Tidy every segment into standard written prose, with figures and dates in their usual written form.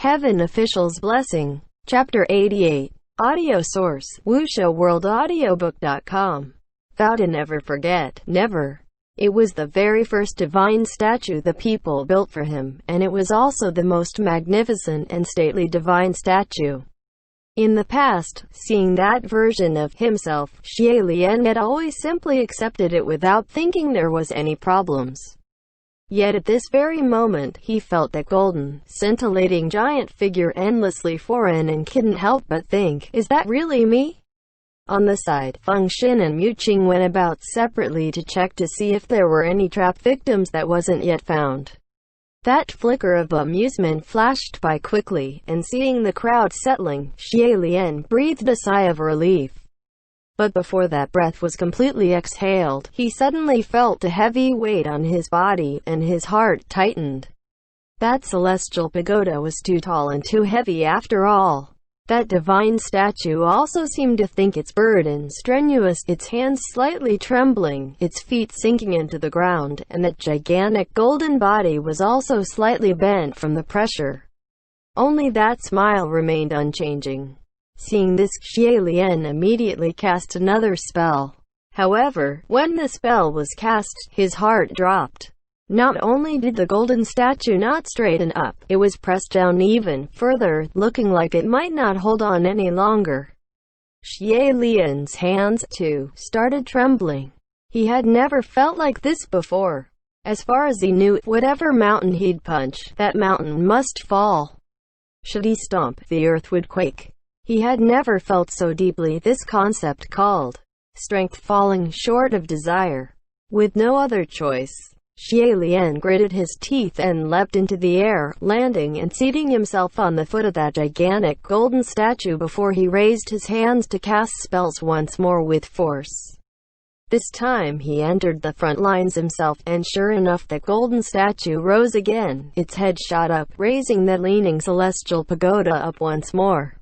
Heaven Official's Blessing. Chapter 88. Audio source: WuXiaWorldAudiobook.com. Vow to never forget. Never. It was the very first divine statue the people built for him, and it was also the most magnificent and stately divine statue. In the past, seeing that version of himself, Xie Lian had always simply accepted it without thinking there was any problems. Yet at this very moment, he felt that golden, scintillating giant figure endlessly foreign and couldn't help but think, is that really me? On the side, Feng Xin and Mu Qing went about separately to check to see if there were any trap victims that wasn't yet found. That flicker of amusement flashed by quickly, and seeing the crowd settling, Xie Lian breathed a sigh of relief. But before that breath was completely exhaled, he suddenly felt a heavy weight on his body, and his heart tightened. That celestial pagoda was too tall and too heavy after all. That divine statue also seemed to think its burden strenuous, its hands slightly trembling, its feet sinking into the ground, and that gigantic golden body was also slightly bent from the pressure. Only that smile remained unchanging. Seeing this, Xie Lian immediately cast another spell. However, when the spell was cast, his heart dropped. Not only did the golden statue not straighten up, it was pressed down even further, looking like it might not hold on any longer. Xie Lian's hands, too, started trembling. He had never felt like this before. As far as he knew, whatever mountain he'd punch, that mountain must fall. Should he stomp, the earth would quake. He had never felt so deeply this concept called strength falling short of desire. With no other choice, Xie Lian gritted his teeth and leapt into the air, landing and seating himself on the foot of that gigantic golden statue before he raised his hands to cast spells once more with force. This time he entered the front lines himself, and sure enough the golden statue rose again. Its head shot up, raising that leaning celestial pagoda up once more.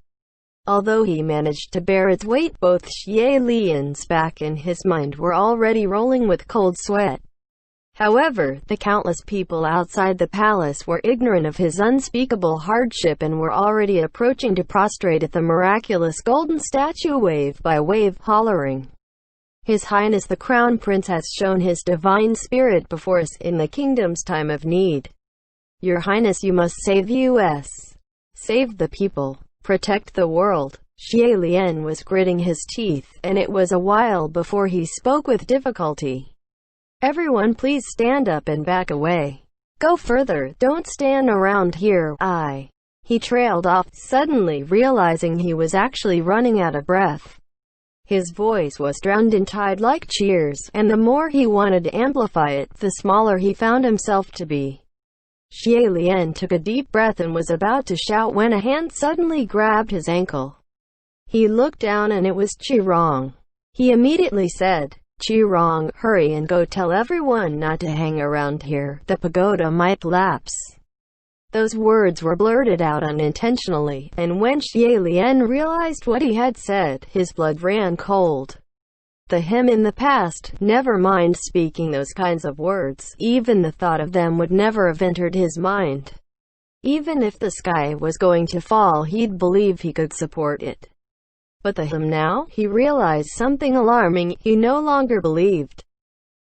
Although he managed to bear its weight, both Xie Lian's back and his mind were already rolling with cold sweat. However, the countless people outside the palace were ignorant of his unspeakable hardship and were already approaching to prostrate at the miraculous golden statue wave by wave, hollering, "His Highness the Crown Prince has shown his divine spirit before us in the kingdom's time of need. Your Highness, you must save us. Save the people. Protect the world." Xie Lian was gritting his teeth, and it was a while before he spoke with difficulty. "Everyone please stand up and back away. Go further, don't stand around here, He trailed off, suddenly realizing he was actually running out of breath. His voice was drowned in tide-like cheers, and the more he wanted to amplify it, the smaller he found himself to be. Xie Lian took a deep breath and was about to shout when a hand suddenly grabbed his ankle. He looked down and it was Qi Rong. He immediately said, "Qi Rong, hurry and go tell everyone not to hang around here. The pagoda might collapse." Those words were blurted out unintentionally, and when Xie Lian realized what he had said, his blood ran cold. Him in the past, never mind speaking those kinds of words, even the thought of them would never have entered his mind. Even if the sky was going to fall, he'd believe he could support it. But him now, he realized something alarming. He no longer believed.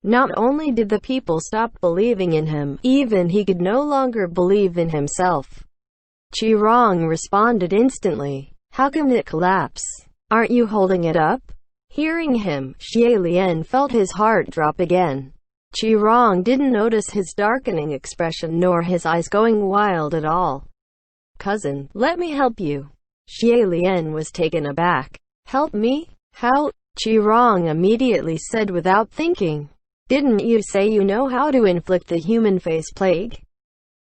Not only did the people stop believing in him, even he could no longer believe in himself. Qi Rong responded instantly, "How can it collapse? Aren't you holding it up?" Hearing him, Xie Lian felt his heart drop again. Qi Rong didn't notice his darkening expression nor his eyes going wild at all. "Cousin, let me help you." Xie Lian was taken aback. "Help me? How?" Qi Rong immediately said without thinking. "Didn't you say you know how to inflict the human face plague?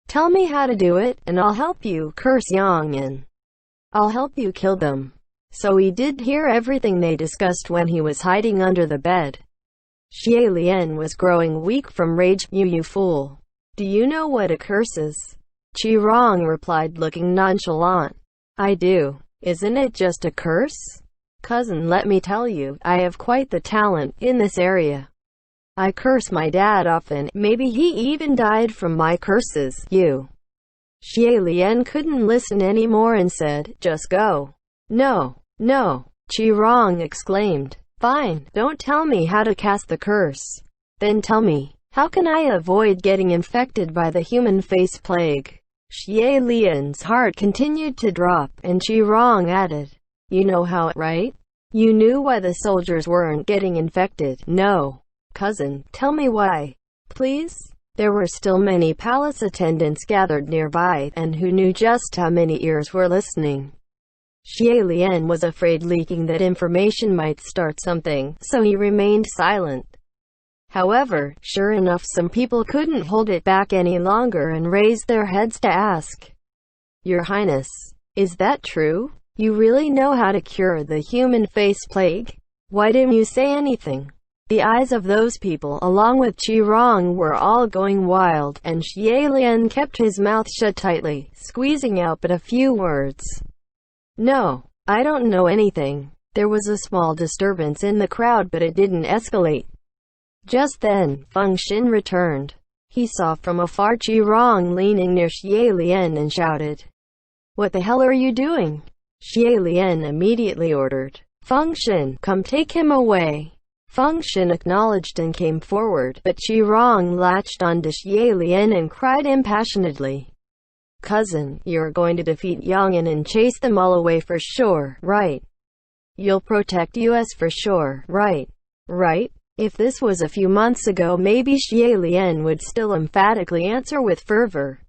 Tell me how to do it, and I'll help you curse Yangyan. I'll help you kill them." So he did hear everything they discussed when he was hiding under the bed. Xie Lian was growing weak from rage. You fool. Do you know what a curse is?" Qi Rong replied, looking nonchalant. "I do. Isn't it just a curse? Cousin, let me tell you, I have quite the talent in this area. I curse my dad often, maybe he even died from my curses. You Xie Lian couldn't listen anymore and said, "Just go." "No, no," Qi Rong exclaimed. "Fine, don't tell me how to cast the curse. Then tell me, how can I avoid getting infected by the human face plague?" Xie Lian's heart continued to drop, and Qi Rong added, "You know how, right? You knew why the soldiers weren't getting infected." "No. Cousin, tell me why, please." There were still many palace attendants gathered nearby, and who knew just how many ears were listening. Xie Lian was afraid leaking that information might start something, so he remained silent. However, sure enough, some people couldn't hold it back any longer and raised their heads to ask, "Your Highness, is that true? You really know how to cure the human face plague? Why didn't you say anything?" The eyes of those people, along with Qi Rong, were all going wild, and Xie Lian kept his mouth shut tightly, squeezing out but a few words. "No, I don't know anything." There was a small disturbance in the crowd, but it didn't escalate. Just then, Feng Xin returned. He saw from afar Qi Rong leaning near Xie Lian and shouted, "What the hell are you doing?" Xie Lian immediately ordered, "Feng Xin, come take him away." Feng Xin acknowledged and came forward, but Qi Rong latched onto Xie Lian and cried impassionately, "Cousin, you're going to defeat Yang'an and chase them all away for sure, right? You'll protect us for sure, right? Right?" If this was a few months ago, maybe Xie Lian would still emphatically answer with fervor,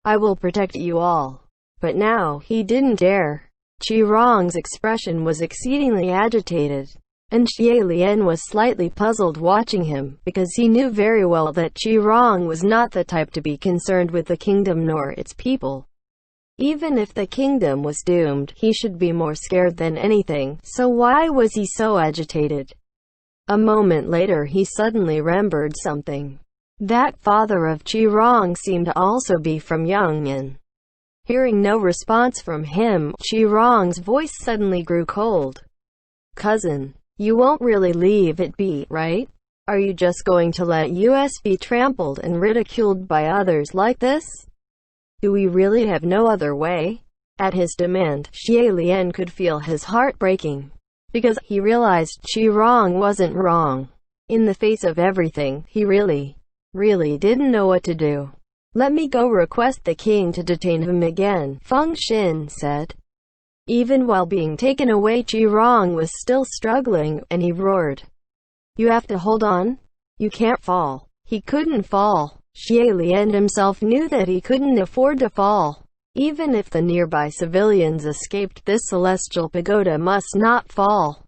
"I will protect you all." But now, he didn't dare. Qi Rong's expression was exceedingly agitated, and Xie Lian was slightly puzzled watching him, because he knew very well that Qi Rong was not the type to be concerned with the kingdom nor its people. Even if the kingdom was doomed, he should be more scared than anything, so why was he so agitated? A moment later he suddenly remembered something. That father of Qi Rong seemed to also be from Yang'an. Hearing no response from him, Qi Rong's voice suddenly grew cold. "Cousin, you won't really leave it be, right? Are you just going to let us be trampled and ridiculed by others like this? Do we really have no other way?" At his demand, Xie Lian could feel his heart breaking, because he realized Qi Rong wasn't wrong. In the face of everything, he really didn't know what to do. "Let me go request the king to detain him again," Feng Xin said. Even while being taken away, Qi Rong was still struggling, and he roared, "You have to hold on. You can't fall." He couldn't fall. Xie Lian himself knew that he couldn't afford to fall. Even if the nearby civilians escaped, this celestial pagoda must not fall.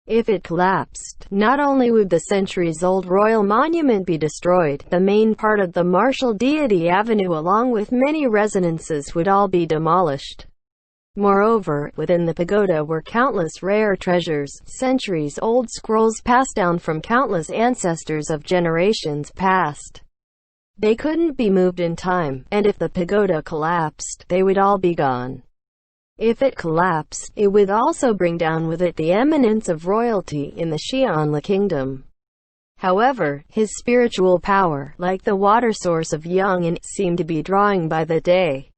If it collapsed, not only would the centuries-old royal monument be destroyed, the main part of the martial deity avenue along with many residences would all be demolished. Moreover, within the pagoda were countless rare treasures, centuries-old scrolls passed down from countless ancestors of generations past. They couldn't be moved in time, and if the pagoda collapsed, they would all be gone. If it collapsed, it would also bring down with it the eminence of royalty in the Xianla kingdom. However, his spiritual power, like the water source of Yang'an, seemed to be drawing by the day.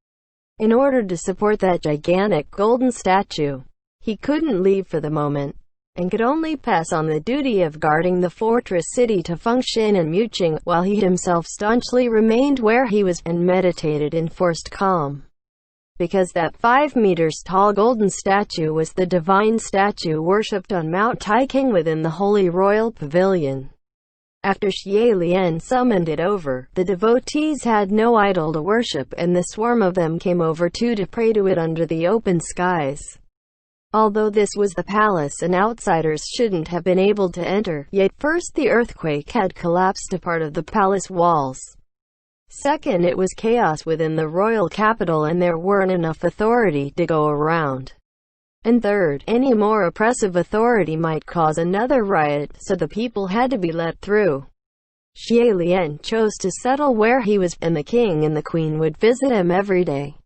In order to support that gigantic golden statue, he couldn't leave for the moment, and could only pass on the duty of guarding the fortress city to Feng Xin and Muqing, while he himself staunchly remained where he was, and meditated in forced calm. Because that 5 meters tall golden statue was the divine statue worshipped on Mount Taiking within the Holy Royal Pavilion. After Xie Lian summoned it over, the devotees had no idol to worship, and the swarm of them came over too to pray to it under the open skies. Although this was the palace and outsiders shouldn't have been able to enter, yet first the earthquake had collapsed a part of the palace walls. Second, it was chaos within the royal capital and there weren't enough authority to go around. And third, any more oppressive authority might cause another riot, so the people had to be let through. Xie Lian chose to settle where he was, and the king and the queen would visit him every day.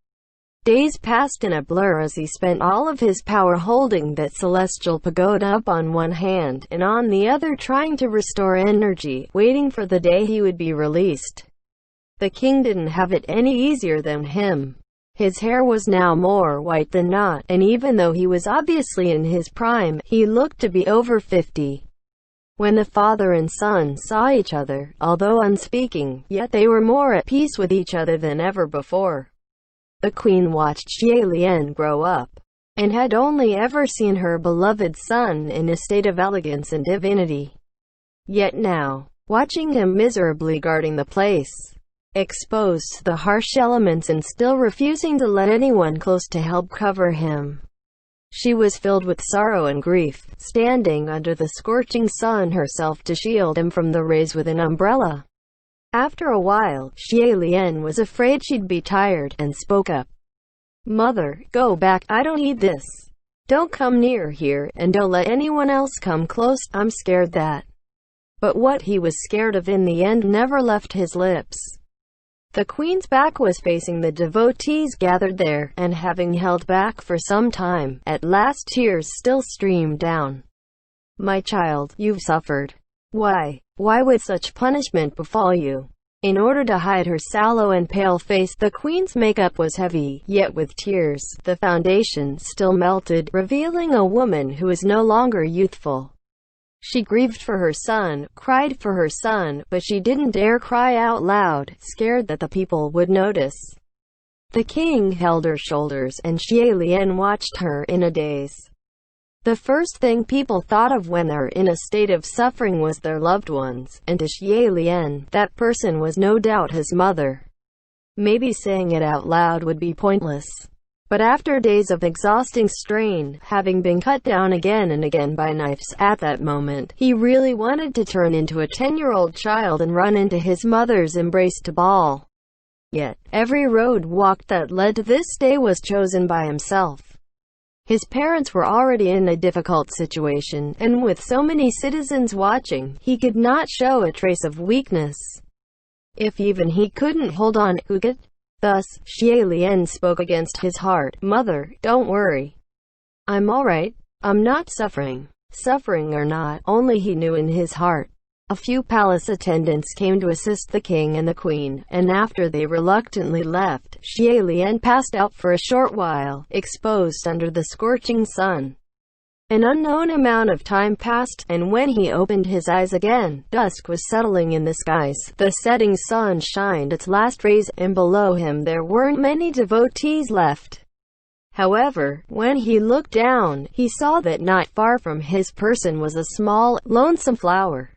Days passed in a blur as he spent all of his power holding that celestial pagoda up on one hand, and on the other trying to restore energy, waiting for the day he would be released. The king didn't have it any easier than him. His hair was now more white than not, and even though he was obviously in his prime, he looked to be over 50. When the father and son saw each other, although unspeaking, yet they were more at peace with each other than ever before. The queen watched Xie Lian grow up, and had only ever seen her beloved son in a state of elegance and divinity. Yet now, watching him miserably guarding the place, exposed to the harsh elements and still refusing to let anyone close to help cover him, she was filled with sorrow and grief, standing under the scorching sun herself to shield him from the rays with an umbrella. After a while, Xie Lian was afraid she'd be tired, and spoke up. "Mother, go back, I don't need this. Don't come near here, and don't let anyone else come close, I'm scared that." But what he was scared of in the end never left his lips. The queen's back was facing the devotees gathered there, and having held back for some time, at last tears still streamed down. "My child, you've suffered. Why would such punishment befall you?" In order to hide her sallow and pale face, the queen's makeup was heavy, yet with tears, the foundation still melted, revealing a woman who is no longer youthful. She grieved for her son, cried for her son, but she didn't dare cry out loud, scared that the people would notice. The king held her shoulders, and Xie Lian watched her in a daze. The first thing people thought of when they're in a state of suffering was their loved ones, and to Xie Lian, that person was no doubt his mother. Maybe saying it out loud would be pointless. But after days of exhausting strain, having been cut down again and again by knives, at that moment, he really wanted to turn into a 10-year-old child and run into his mother's embrace to bawl. Yet, every road walked that led to this day was chosen by himself. His parents were already in a difficult situation, and with so many citizens watching, he could not show a trace of weakness. If even he couldn't hold on, who could? Thus, Xie Lian spoke against his heart. "Mother, don't worry. I'm alright. I'm not suffering." Suffering or not, only he knew in his heart. A few palace attendants came to assist the king and the queen, and after they reluctantly left, Xie Lian passed out for a short while, exposed under the scorching sun. An unknown amount of time passed, and when he opened his eyes again, dusk was settling in the skies. The setting sun shined its last rays, and below him there weren't many devotees left. However, when he looked down, he saw that not far from his person was a small, lonesome flower.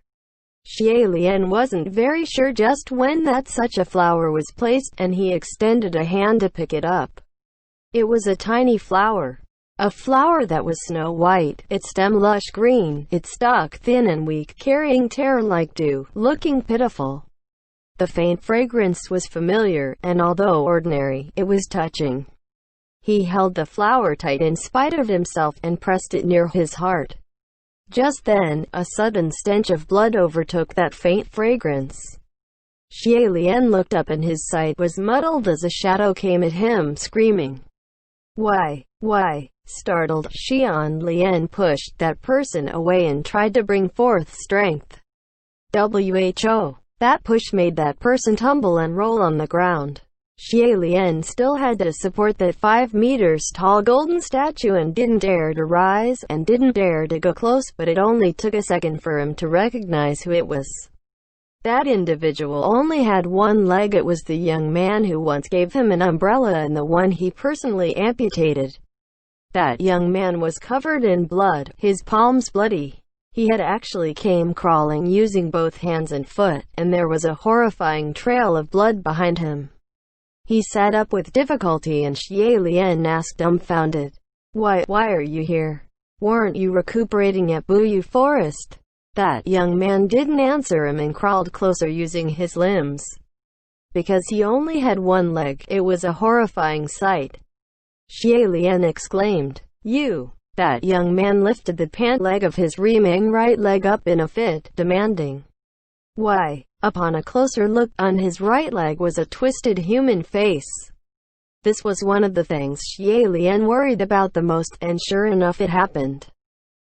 Xie Lian wasn't very sure just when that such a flower was placed, and he extended a hand to pick it up. It was a tiny flower. A flower that was snow white, its stem lush green, its stalk thin and weak, carrying terror like dew, looking pitiful. The faint fragrance was familiar, and although ordinary, it was touching. He held the flower tight in spite of himself, and pressed it near his heart. Just then, a sudden stench of blood overtook that faint fragrance. Xie Lian looked up, and his sight was muddled as a shadow came at him, screaming. Why? Startled, Xie Lian pushed that person away and tried to bring forth strength. Who! That push made that person tumble and roll on the ground. Xie Lian still had to support that 5 meters tall golden statue and didn't dare to rise, and didn't dare to go close, but it only took a second for him to recognize who it was. That individual only had one leg. It was the young man who once gave him an umbrella and the one he personally amputated. That young man was covered in blood, his palms bloody. He had actually came crawling using both hands and foot, and there was a horrifying trail of blood behind him. He sat up with difficulty, and Xie Lian asked, dumbfounded, Why are you here? Weren't you recuperating at Buyu Forest?" That young man didn't answer him and crawled closer using his limbs. Because he only had one leg, it was a horrifying sight. Xie Lian exclaimed, "You!" That young man lifted the pant leg of his remaining right leg up in a fit, demanding, "Why?" Upon a closer look, on his right leg was a twisted human face. This was one of the things Xie Lian worried about the most, and sure enough it happened.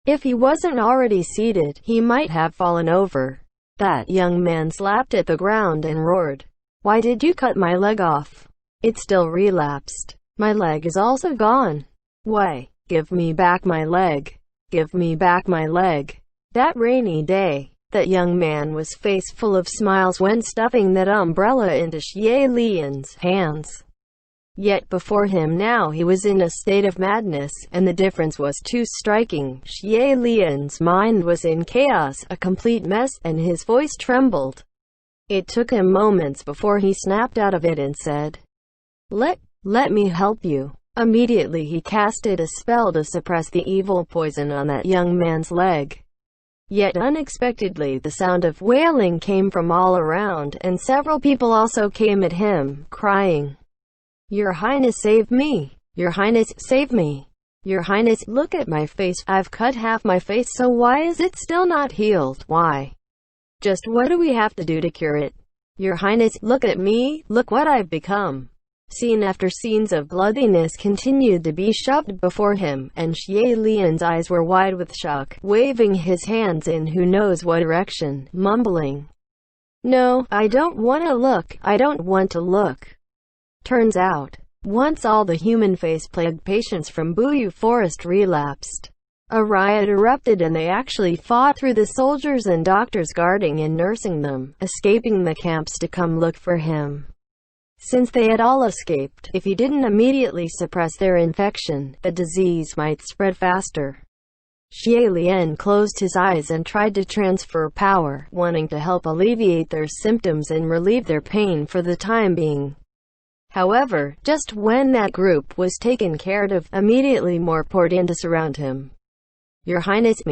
If he wasn't already seated, he might have fallen over. That young man slapped at the ground and roared, Why did you cut my leg off? It still relapsed. My leg is also gone. Why? Give me back my leg. Give me back my leg. That rainy day, that young man was face full of smiles when stuffing that umbrella into Xie Lian's hands. Yet before him now he was in a state of madness, and the difference was too striking. Xie Lian's mind was in chaos, a complete mess, and his voice trembled. It took him moments before he snapped out of it and said, Let me help you. Immediately he casted a spell to suppress the evil poison on that young man's leg. Yet unexpectedly the sound of wailing came from all around, and several people also came at him, crying, Your Highness, save me! Your Highness, save me! Your Highness, look at my face. I've cut half my face, so why is it still not healed? Why? Just what do we have to do to cure it? Your Highness, look at me, look what I've become. Scene after scenes of bloodiness continued to be shoved before him, and Xie Lian's eyes were wide with shock, waving his hands in who knows what direction, mumbling, No, I don't want to look, I don't want to look. Turns out, once all the human face-plagued patients from Buyu Forest relapsed, a riot erupted and they actually fought through the soldiers and doctors guarding and nursing them, escaping the camps to come look for him. Since they had all escaped, if he didn't immediately suppress their infection, the disease might spread faster. Xie Lian closed his eyes and tried to transfer power, wanting to help alleviate their symptoms and relieve their pain for the time being. However, just when that group was taken care of, immediately more poured in to surround him. Your Highness,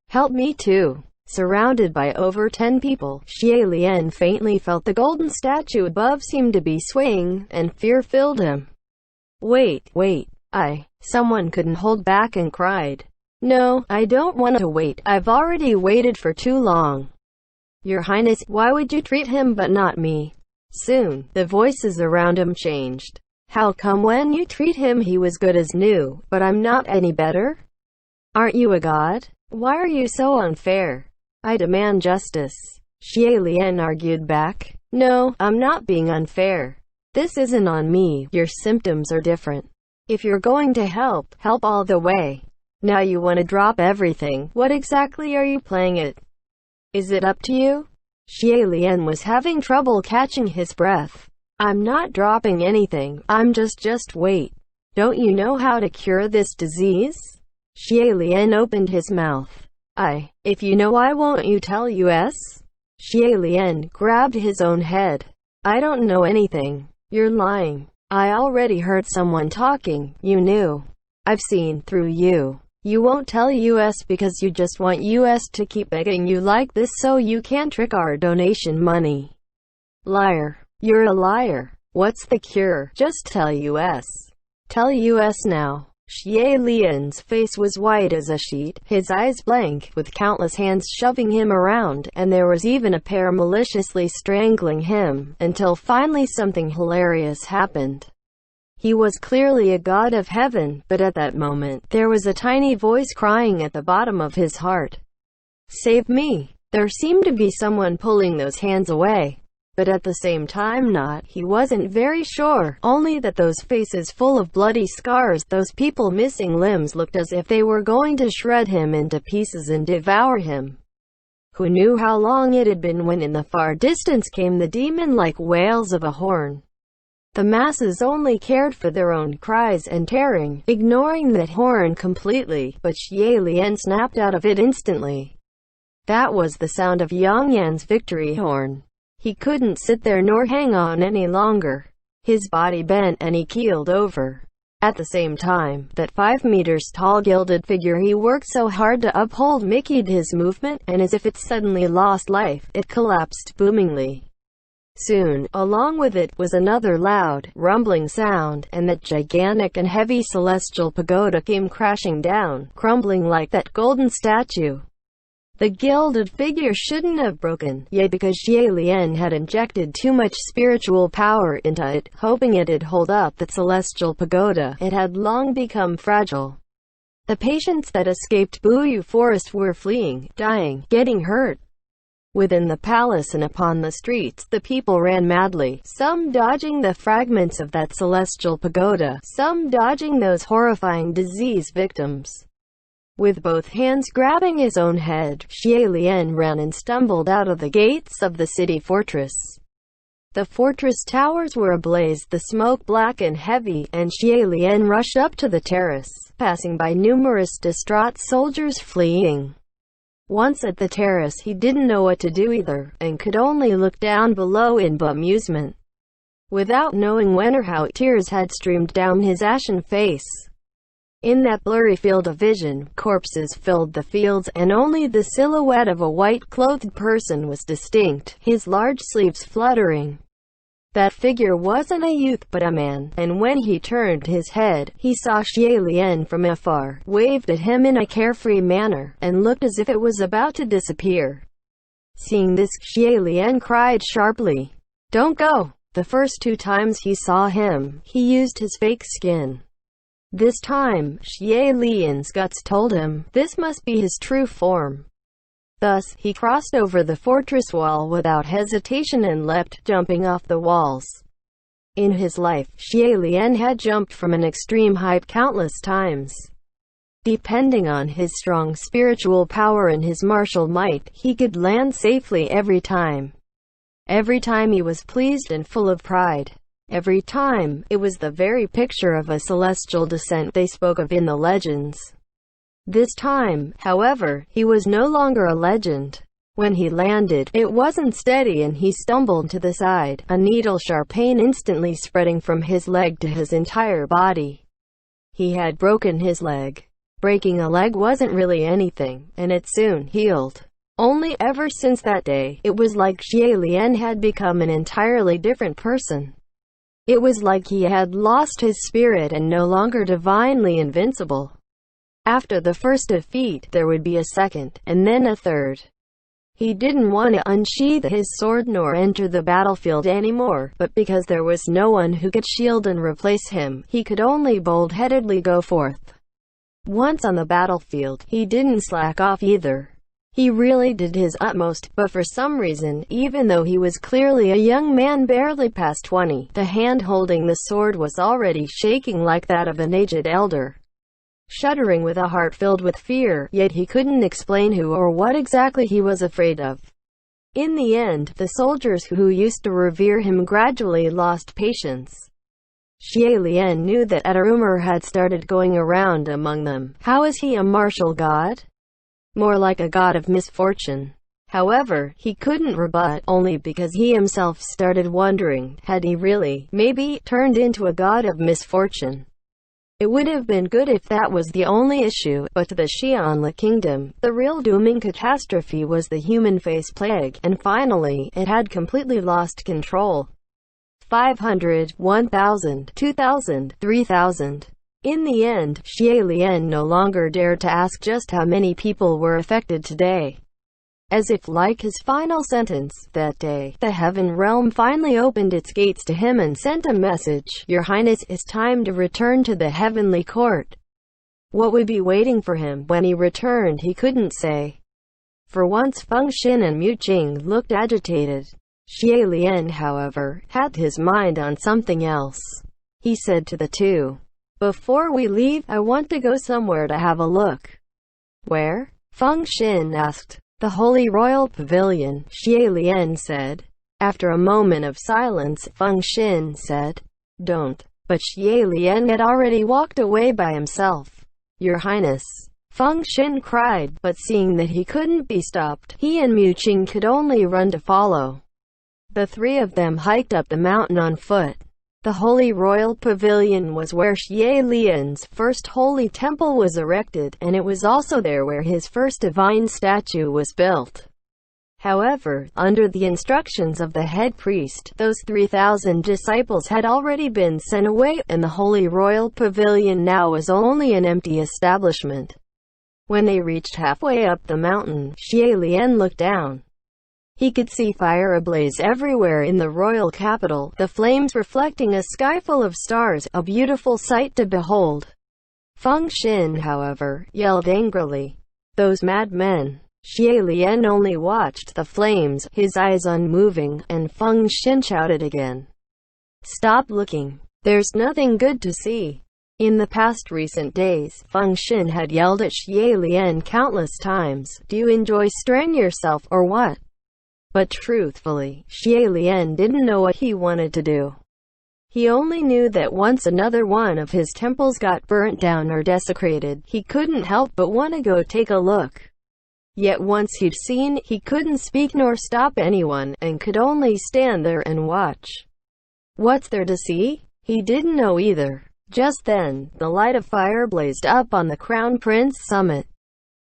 help me too. Surrounded by over 10 people, Xie Lian faintly felt the golden statue above seem to be swaying, and fear filled him. Wait, someone couldn't hold back and cried. No, I don't want to wait, I've already waited for too long. Your Highness, why would you treat him but not me? Soon, the voices around him changed. How come when you treat him he was good as new, but I'm not any better? Aren't you a god? Why are you so unfair? I demand justice. Xie Lian argued back. No, I'm not being unfair. This isn't on me, your symptoms are different. If you're going to help, help all the way. Now you want to drop everything, what exactly are you playing at? Is it up to you? Xie Lian was having trouble catching his breath. I'm not dropping anything, I'm just wait. Don't you know how to cure this disease? Xie Lian opened his mouth. If you know, why won't you tell us? Xie Lian grabbed his own head. I don't know anything. You're lying. I already heard someone talking. You knew. I've seen through you. You won't tell us because you just want us to keep begging you like this so you can trick our donation money. Liar. You're a liar. What's the cure? Just tell us. Tell us now. Xie Lian's face was white as a sheet, his eyes blank, with countless hands shoving him around, and there was even a pair maliciously strangling him, until finally something hilarious happened. He was clearly a god of heaven, but at that moment, there was a tiny voice crying at the bottom of his heart. Save me! There seemed to be someone pulling those hands away. But at the same time not. He wasn't very sure, only that those faces full of bloody scars, those people missing limbs, looked as if they were going to shred him into pieces and devour him. Who knew how long it had been when in the far distance came the demon-like wails of a horn. The masses only cared for their own cries and tearing, ignoring that horn completely, but Xie Lian snapped out of it instantly. That was the sound of Yang Yan's victory horn. He couldn't sit there nor hang on any longer. His body bent and he keeled over. At the same time, that 5 meters tall gilded figure he worked so hard to uphold mickeyed his movement, and as if it suddenly lost life, it collapsed boomingly. Soon, along with it, was another loud, rumbling sound, and that gigantic and heavy celestial pagoda came crashing down, crumbling like that golden statue. The gilded figure shouldn't have broken, yet because Xie Lian had injected too much spiritual power into it, hoping it'd hold up that celestial pagoda, it had long become fragile. The patients that escaped Buyu Forest were fleeing, dying, getting hurt. Within the palace and upon the streets, the people ran madly, some dodging the fragments of that celestial pagoda, some dodging those horrifying disease victims. With both hands grabbing his own head, Xie Lian ran and stumbled out of the gates of the city fortress. The fortress towers were ablaze, the smoke black and heavy, and Xie Lian rushed up to the terrace, passing by numerous distraught soldiers fleeing. Once at the terrace, he didn't know what to do either, and could only look down below in bemusement. Without knowing when or how, tears had streamed down his ashen face. In that blurry field of vision, corpses filled the fields, and only the silhouette of a white-clothed person was distinct, his large sleeves fluttering. That figure wasn't a youth but a man, and when he turned his head, he saw Xie Lian from afar, waved at him in a carefree manner, and looked as if it was about to disappear. Seeing this, Xie Lian cried sharply, "Don't go!" The first 2 times he saw him, he used his fake skin. This time, Xie Lian's guts told him, this must be his true form. Thus, he crossed over the fortress wall without hesitation and leapt, jumping off the walls. In his life, Xie Lian had jumped from an extreme height countless times. Depending on his strong spiritual power and his martial might, he could land safely every time. Every time he was pleased and full of pride. Every time, it was the very picture of a celestial descent they spoke of in the legends. This time, however, he was no longer a legend. When he landed, it wasn't steady and he stumbled to the side, a needle-sharp pain instantly spreading from his leg to his entire body. He had broken his leg. Breaking a leg wasn't really anything, and it soon healed. Only ever since that day, it was like Xie Lian had become an entirely different person. It was like he had lost his spirit and no longer divinely invincible. After the first defeat, there would be a second, and then a third. He didn't want to unsheath his sword nor enter the battlefield anymore, but because there was no one who could shield and replace him, he could only bold-headedly go forth. Once on the battlefield, he didn't slack off either. He really did his utmost, but for some reason, even though he was clearly a young man barely past 20, the hand holding the sword was already shaking like that of an aged elder. Shuddering with a heart filled with fear, yet he couldn't explain who or what exactly he was afraid of. In the end, the soldiers who used to revere him gradually lost patience. Xie Lian knew that a rumor had started going around among them. How is he a martial god? More like a god of misfortune. However, he couldn't rebut, only because he himself started wondering, had he really, maybe, turned into a god of misfortune? It would have been good if that was the only issue, but to the Xianli kingdom, the real dooming catastrophe was the human face plague, and finally, it had completely lost control. 500, 1,000, 2,000, 3,000. In the end, Xie Lian no longer dared to ask just how many people were affected today. As if like his final sentence, that day, the heaven realm finally opened its gates to him and sent a message, "Your Highness, it's time to return to the heavenly court." What would be waiting for him when he returned he couldn't say. For once Feng Xin and Mu Qing looked agitated. Xie Lian, however, had his mind on something else. He said to the two, "Before we leave, I want to go somewhere to have a look." "Where?" Feng Xin asked. "The Holy Royal Pavilion," Xie Lian said. After a moment of silence, Feng Xin said, "Don't." But Xie Lian had already walked away by himself. "Your Highness!" Feng Xin cried, but seeing that he couldn't be stopped, he and Mu Qing could only run to follow. The 3 of them hiked up the mountain on foot. The Holy Royal Pavilion was where Xie Lian's first holy temple was erected, and it was also there where his first divine statue was built. However, under the instructions of the head priest, those 3,000 disciples had already been sent away, and the Holy Royal Pavilion now was only an empty establishment. When they reached halfway up the mountain, Xie Lian looked down. He could see fire ablaze everywhere in the royal capital, the flames reflecting a sky full of stars, a beautiful sight to behold. Feng Xin, however, yelled angrily, "Those madmen! Xie Lian only watched the flames, his eyes unmoving, and Feng Xin shouted again. "Stop looking. There's nothing good to see." In the past recent days, Feng Xin had yelled at Xie Lian countless times, "Do you enjoy straying yourself, or what?" But truthfully, Xie Lian didn't know what he wanted to do. He only knew that once another one of his temples got burnt down or desecrated, he couldn't help but want to go take a look. Yet once he'd seen, he couldn't speak nor stop anyone, and could only stand there and watch. What's there to see? He didn't know either. Just then, the light of fire blazed up on the Crown Prince summit.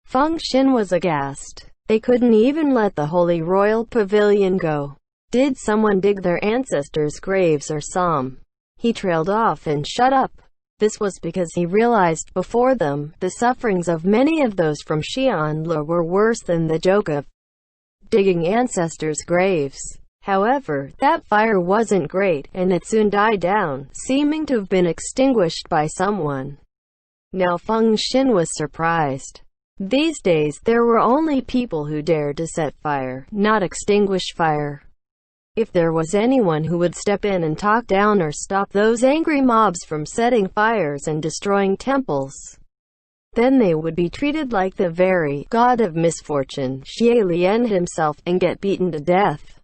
Feng Xin was aghast. They couldn't even let the Holy Royal Pavilion go. Did someone dig their ancestors' graves or some? He trailed off and shut up. This was because he realized before them, the sufferings of many of those from Xianle were worse than the joke of digging ancestors' graves. However, that fire wasn't great, and it soon died down, seeming to have been extinguished by someone. Now Feng Xin was surprised. These days, there were only people who dared to set fire, not extinguish fire. If there was anyone who would step in and talk down or stop those angry mobs from setting fires and destroying temples, then they would be treated like the very god of misfortune, Xie Lian himself, and get beaten to death.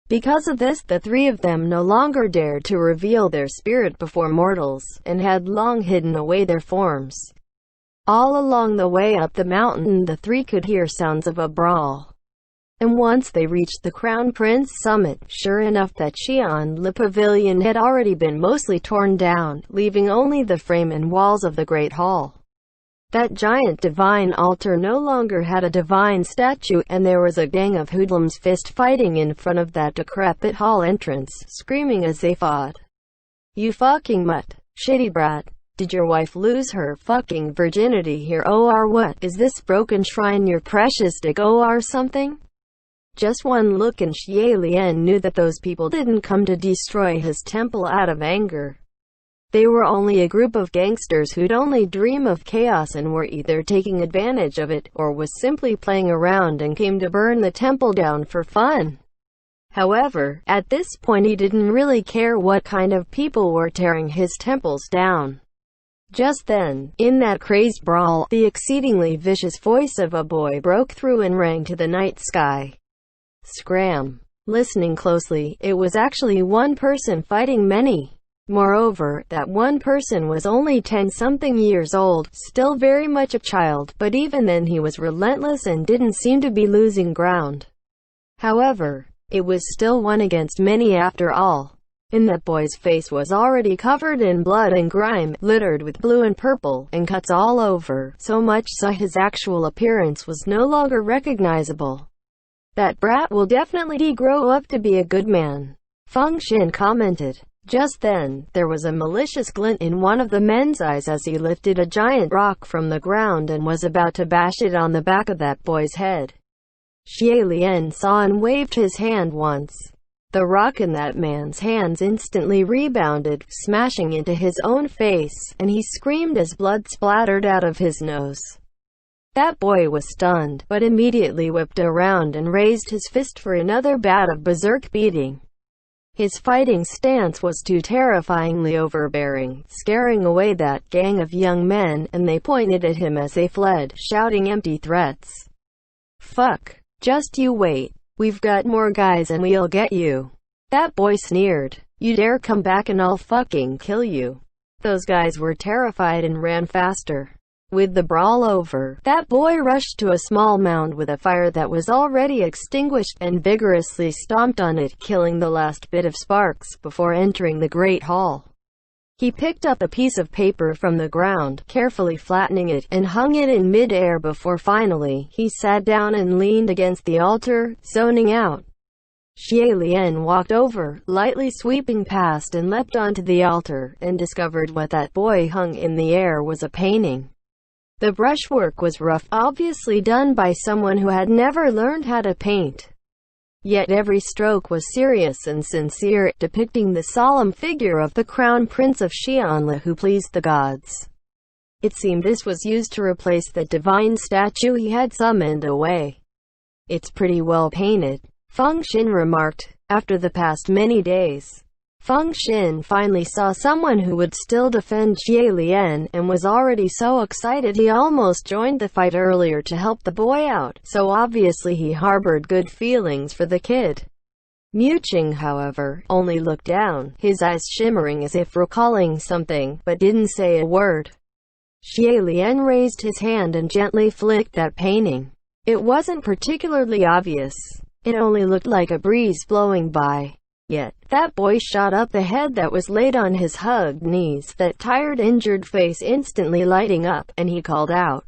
Because of this, the three of them no longer dared to reveal their spirit before mortals, and had long hidden away their forms. All along the way up the mountain, the three could hear sounds of a brawl. And once they reached the Crown Prince summit, sure enough that Xianle Pavilion had already been mostly torn down, leaving only the frame and walls of the Great Hall. That giant divine altar no longer had a divine statue, and there was a gang of hoodlums fist-fighting in front of that decrepit hall entrance, screaming as they fought. "You fucking mutt. Shitty brat. Did your wife lose her fucking virginity here, or what? Is this broken shrine your precious dick, or something?" Just one look and Xie Lian knew that those people didn't come to destroy his temple out of anger. They were only a group of gangsters who'd only dream of chaos and were either taking advantage of it, or was simply playing around and came to burn the temple down for fun. However, at this point he didn't really care what kind of people were tearing his temples down. Just then, in that crazed brawl, the exceedingly vicious voice of a boy broke through and rang to the night sky. Scram. Listening closely, it was actually one person fighting many. Moreover, that one person was only 10-something years old, still very much a child, but even then he was relentless and didn't seem to be losing ground. However, it was still one against many after all. And that boy's face was already covered in blood and grime, littered with blue and purple, and cuts all over, so much so his actual appearance was no longer recognizable. "That brat will definitely grow up to be a good man," Feng Xin commented. Just then, there was a malicious glint in one of the men's eyes as he lifted a giant rock from the ground and was about to bash it on the back of that boy's head. Xie Lian saw and waved his hand once. The rock in that man's hands instantly rebounded, smashing into his own face, and he screamed as blood splattered out of his nose. That boy was stunned, but immediately whipped around and raised his fist for another bout of berserk beating. His fighting stance was too terrifyingly overbearing, scaring away that gang of young men, and they pointed at him as they fled, shouting empty threats. "Fuck. Just you wait. We've got more guys and we'll get you." That boy sneered. "You dare come back and I'll fucking kill you." Those guys were terrified and ran faster. With the brawl over, that boy rushed to a small mound with a fire that was already extinguished, and vigorously stomped on it, killing the last bit of sparks, before entering the Great Hall. He picked up a piece of paper from the ground, carefully flattening it, and hung it in mid-air before finally, he sat down and leaned against the altar, zoning out. Xie Lian walked over, lightly sweeping past and leapt onto the altar, and discovered what that boy hung in the air was a painting. The brushwork was rough, obviously done by someone who had never learned how to paint. Yet every stroke was serious and sincere, depicting the solemn figure of the Crown Prince of Xianle who pleased the gods. It seemed this was used to replace the divine statue he had summoned away. "It's pretty well painted," Feng Xin remarked. After the past many days, Feng Xin finally saw someone who would still defend Xie Lian, and was already so excited he almost joined the fight earlier to help the boy out, so obviously he harbored good feelings for the kid. Mu Qing, however, only looked down, his eyes shimmering as if recalling something, but didn't say a word. Xie Lian raised his hand and gently flicked that painting. It wasn't particularly obvious. It only looked like a breeze blowing by. Yet, that boy shot up the head that was laid on his hugged knees, that tired, injured face instantly lighting up, and he called out,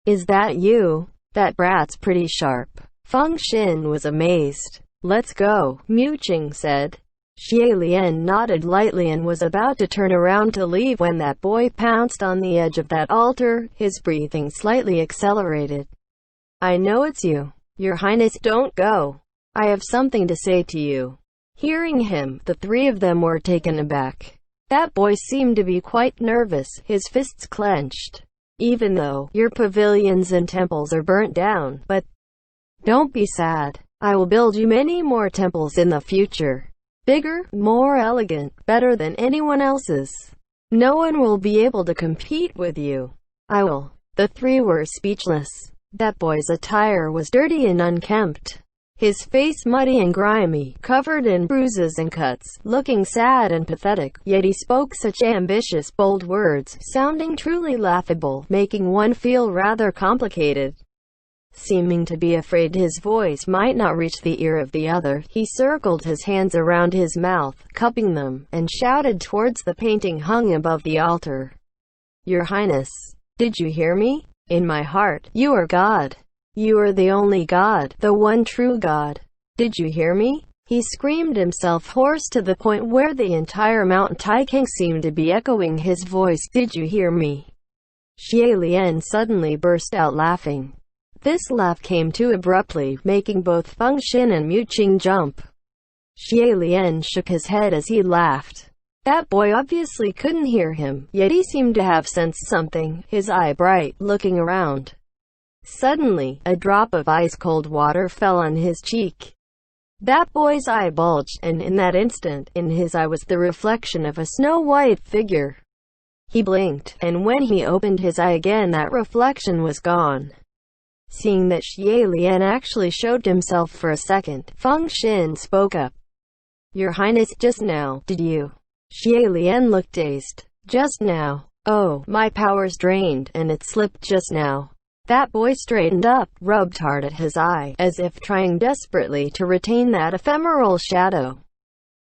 "Is that you? That brat's pretty sharp." Feng Xin was amazed. "Let's go," Mu Qing said. Xie Lian nodded lightly and was about to turn around to leave when that boy pounced on the edge of that altar, his breathing slightly accelerated. "I know it's you. Your Highness, don't go. I have something to say to you." Hearing him, the three of them were taken aback. That boy seemed to be quite nervous, his fists clenched. "Even though your pavilions and temples are burnt down, but don't be sad. I will build you many more temples in the future. Bigger, more elegant, better than anyone else's. No one will be able to compete with you. I will." The three were speechless. That boy's attire was dirty and unkempt, his face muddy and grimy, covered in bruises and cuts, looking sad and pathetic, yet he spoke such ambitious, bold words, sounding truly laughable, making one feel rather complicated. Seeming to be afraid his voice might not reach the ear of the other, he circled his hands around his mouth, cupping them, and shouted towards the painting hung above the altar. "Your Highness, did you hear me? In my heart, you are God. You are the only God, the one true God. Did you hear me?" He screamed himself hoarse to the point where the entire Mount Taiking seemed to be echoing his voice. "Did you hear me?" Xie Lian suddenly burst out laughing. This laugh came too abruptly, making both Feng Xin and Mu Qing jump. Xie Lian shook his head as he laughed. That boy obviously couldn't hear him, yet he seemed to have sensed something, his eye bright, looking around. Suddenly, a drop of ice-cold water fell on his cheek. That boy's eye bulged, and in that instant, in his eye was the reflection of a snow-white figure. He blinked, and when he opened his eye again, that reflection was gone. Seeing that Xie Lian actually showed himself for a second, Feng Xin spoke up. "Your Highness, just now, did you?" Xie Lian looked dazed. "Just now? Oh, my power's drained, and it slipped just now." That boy straightened up, rubbed hard at his eye, as if trying desperately to retain that ephemeral shadow.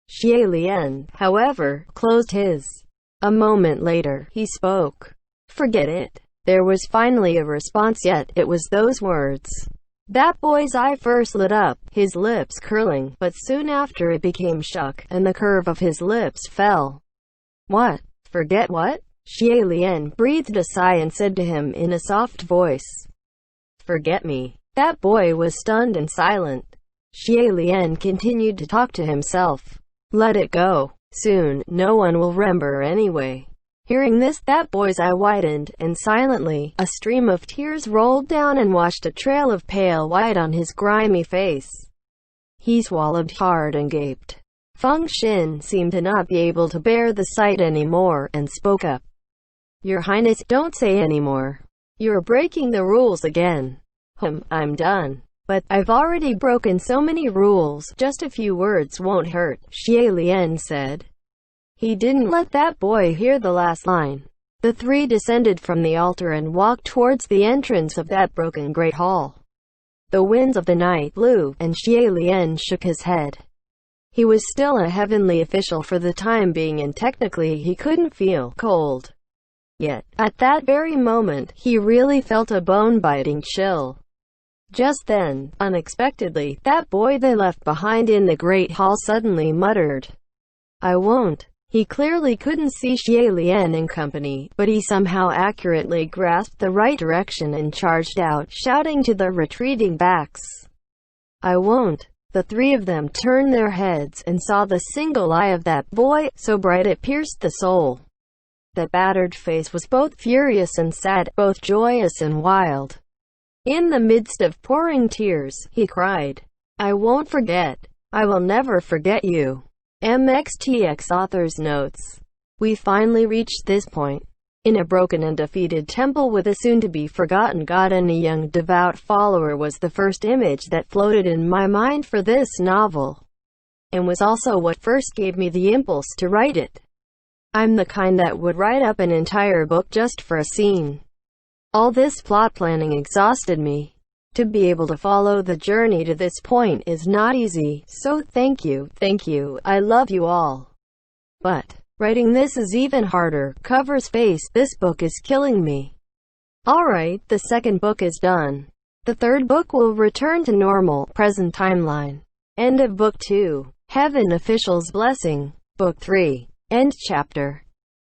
Xie Lian, however, closed his. A moment later, he spoke. "Forget it." There was finally a response, yet it was those words. That boy's eye first lit up, his lips curling, but soon after it became shut, and the curve of his lips fell. "What? Forget what?" Xie Lian breathed a sigh and said to him in a soft voice, "Forget me." That boy was stunned and silent. Xie Lian continued to talk to himself. "Let it go. Soon, no one will remember anyway." Hearing this, that boy's eye widened, and silently, a stream of tears rolled down and washed a trail of pale white on his grimy face. He swallowed hard and gaped. Feng Xin seemed to not be able to bear the sight anymore, and spoke up. "Your Highness, don't say anymore. You're breaking the rules again." I'm done. "But I've already broken so many rules, just a few words won't hurt," Xie Lian said. He didn't let that boy hear the last line. The three descended from the altar and walked towards the entrance of that broken great hall. The winds of the night blew, and Xie Lian shook his head. He was still a heavenly official for the time being, and technically he couldn't feel cold. Yet, at that very moment, he really felt a bone-biting chill. Just then, unexpectedly, that boy they left behind in the great hall suddenly muttered, "I won't." He clearly couldn't see Xie Lian and company, but he somehow accurately grasped the right direction and charged out, shouting to the retreating backs, "I won't." The three of them turned their heads, and saw the single eye of that boy, so bright it pierced the soul. That battered face was both furious and sad, both joyous and wild. In the midst of pouring tears, he cried, "I won't forget. I will never forget you." MXTX Author's Notes. We finally reached this point. In a broken and defeated temple with a soon-to-be-forgotten god and a young devout follower was the first image that floated in my mind for this novel, and was also what first gave me the impulse to write it. I'm the kind that would write up an entire book just for a scene. All this plot planning exhausted me. To be able to follow the journey to this point is not easy, so thank you, I love you all. But writing this is even harder. Cover space, this book is killing me. Alright, the second book is done. The third book will return to normal, present timeline. End of Book 2. Heaven Official's Blessing. Book 3. End chapter.